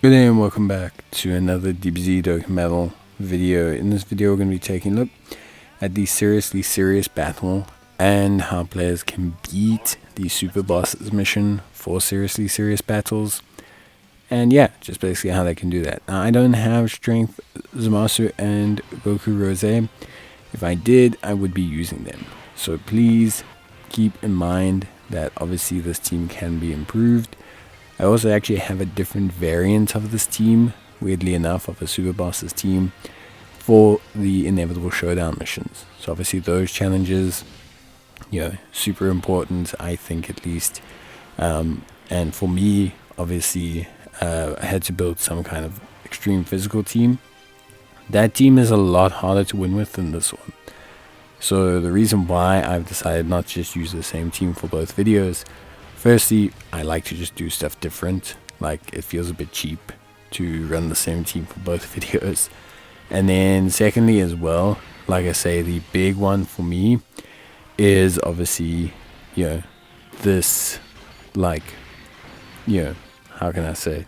Good day and welcome back to another DBZ Dokkan video. In this video we're going to be taking a look at the Seriously Serious battle and how players can beat the Super Bosses mission for Seriously Serious battles. And yeah, just basically how they can do that. Now I don't have Strength Zamasu and Goku Rose. If I did, I would be using them. So please keep in mind that obviously this team can be improved. I also actually have a different variant of this team, weirdly enough, of a Super Bosses team for the Inevitable Showdown missions. So obviously those challenges, super important, I think at least. And for me, obviously, I had to build some kind of extreme physical team. That team is a lot harder to win with than this one. So the reason why I've decided not to just use the same team for both videos, firstly, I like to just do stuff different. Like, it feels a bit cheap to run the same team for both videos. And then secondly as well, like I say, the big one for me is obviously, this, how can I say,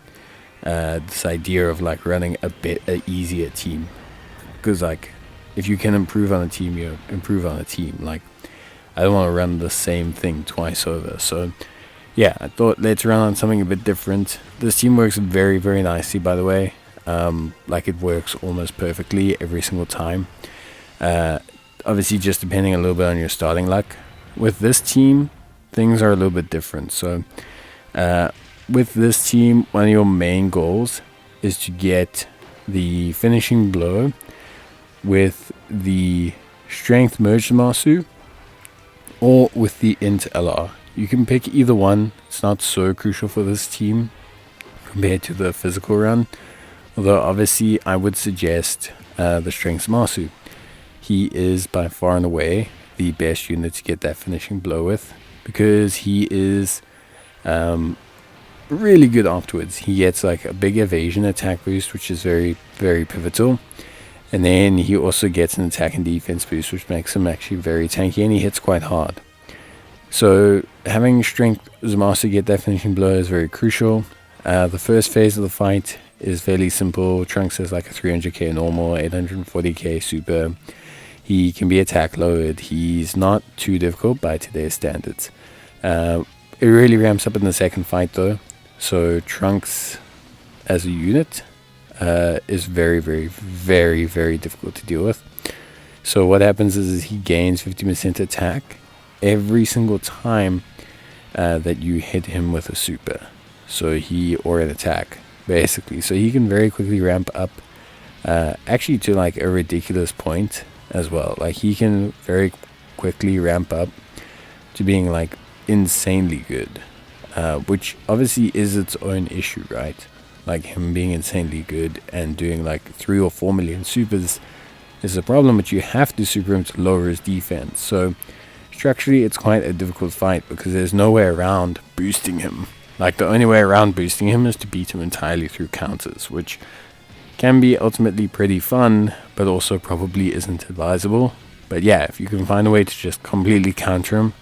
this idea of like running a bit easier team. Because if you can improve on a team, you improve on a team. Like, I don't want to run the same thing twice over. So yeah, I thought let's run on something a bit different. This team works very, very nicely, by the way. It works almost perfectly every single time. Obviously, just depending a little bit on your starting luck. With this team, things are a little bit different. So, with this team, one of your main goals is to get the finishing blow with the Strength Merge Masu or with the Int LR. You can pick either one. It's not so crucial for this team compared to the physical run. Although obviously I would suggest the Strength Masu. He is by far and away the best unit to get that finishing blow with, because he is really good afterwards. He gets like a big evasion attack boost, which is very, very pivotal. And then he also gets an attack and defense boost, which makes him actually very tanky, and he hits quite hard. So having Strength Zamasu get that finishing blow is very crucial. The first phase of the fight is fairly simple. Trunks has like a 300k normal, 840k super. He can be attack lowered. He's not too difficult by today's standards. It really ramps up in the second fight though. So Trunks as a unit is very, very, very, very difficult to deal with. So what happens is he gains 50% attack every single time that you hit him with a super, or an attack basically. So he can very quickly ramp up, actually to like a ridiculous point as well. Like, he can very quickly ramp up to being like insanely good, which obviously is its own issue, right? Like, him being insanely good and doing like 3 or 4 million supers is a problem, but you have to super him to lower his defense. So structurally, it's quite a difficult fight because there's no way around boosting him. Like, the only way around boosting him is to beat him entirely through counters, which can be ultimately pretty fun, but also probably isn't advisable. But yeah, if you can find a way to just completely counter him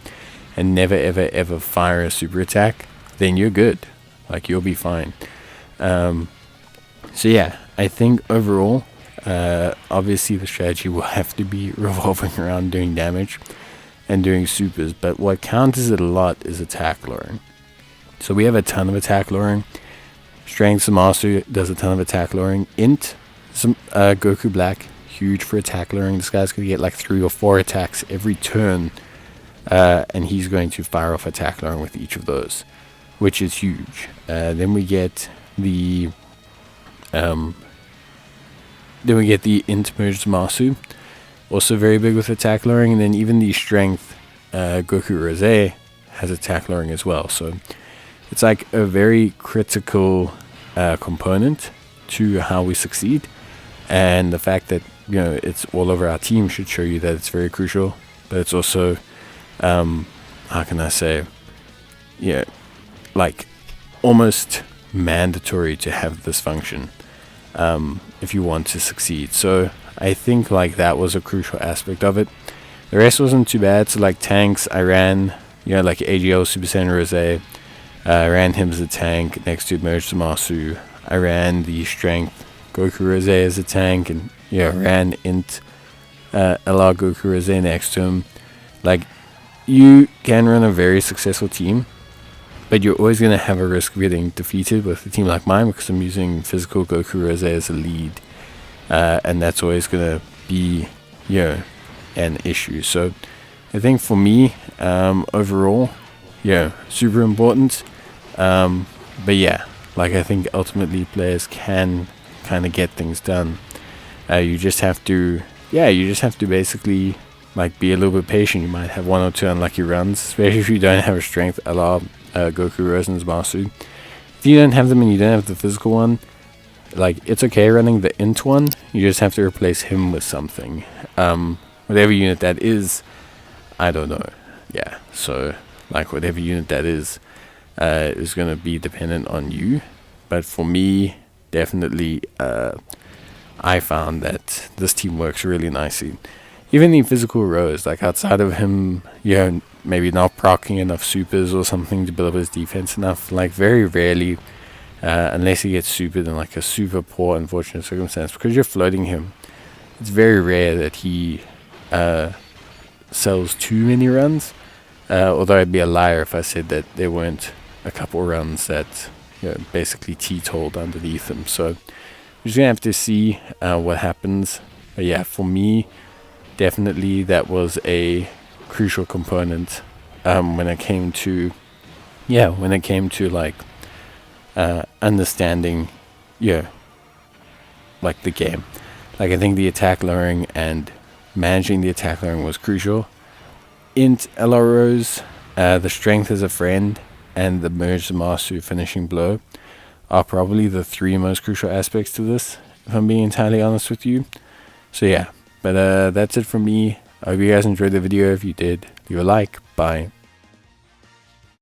and never, ever, ever fire a super attack, then you're good. Like, you'll be fine. So yeah, I think overall, obviously the strategy will have to be revolving around doing damage and doing supers, but what counters it a lot is attack lowering. So we have a ton of attack lowering. Strength Zamasu does a ton of attack lowering. Goku Black, huge for attack lowering. This guy's going to get like 3 or 4 attacks every turn, and he's going to fire off attack lowering with each of those, which is huge. Then we get the Int Merge Zamasu, also very big with attack lowering. And then even the Strength Goku Rose has attack lowering as well. So it's like a very critical component to how we succeed. And the fact that it's all over our team should show you that it's very crucial. But it's also, how can I say, like almost mandatory to have this function if you want to succeed. So I think like that was a crucial aspect of it. The rest wasn't too bad. So like tanks, I ran like AGL Super Saiyan Rose, I ran him as a tank next to Merge Zamasu. I ran the strength Goku Rose as a tank, and ran int LR Goku Rose next to him. Like, you can run a very successful team, but you're always going to have a risk of getting defeated with a team like mine, because I'm using physical Goku Rose as a lead, and that's always going to be an issue. So I think for me, overall, super important. But yeah, like, I think ultimately players can kind of get things done. You just have to basically, like, be a little bit patient. You might have one or two unlucky runs, especially if you don't have a strength a la Goku Rosen's Masu. If you don't have them and you don't have the physical one, like, it's okay running the int one. You just have to replace him with something. Whatever unit that is, I don't know. Yeah, so, like, whatever unit that is going to be dependent on you. But for me, definitely, I found that this team works really nicely. Even the physical rows, like, outside of him, maybe not proccing enough supers or something to build up his defense enough, like, very rarely, unless he gets supered in, like, a super poor, unfortunate circumstance, because you're floating him, it's very rare that he sells too many runs. Although I'd be a liar if I said that there weren't a couple runs that basically teetotaled underneath him. So we're just gonna have to see what happens. But yeah, for me, definitely that was a crucial component when it came to like understanding like the game. Like, I think the attack lowering and managing the attack lowering was crucial. Int LROs, the strength as a friend, and the merge Masu finishing blow are probably the three most crucial aspects to this, if I'm being entirely honest with you. So yeah, but that's it from me. I hope you guys enjoyed the video. If you did, leave a like. Bye.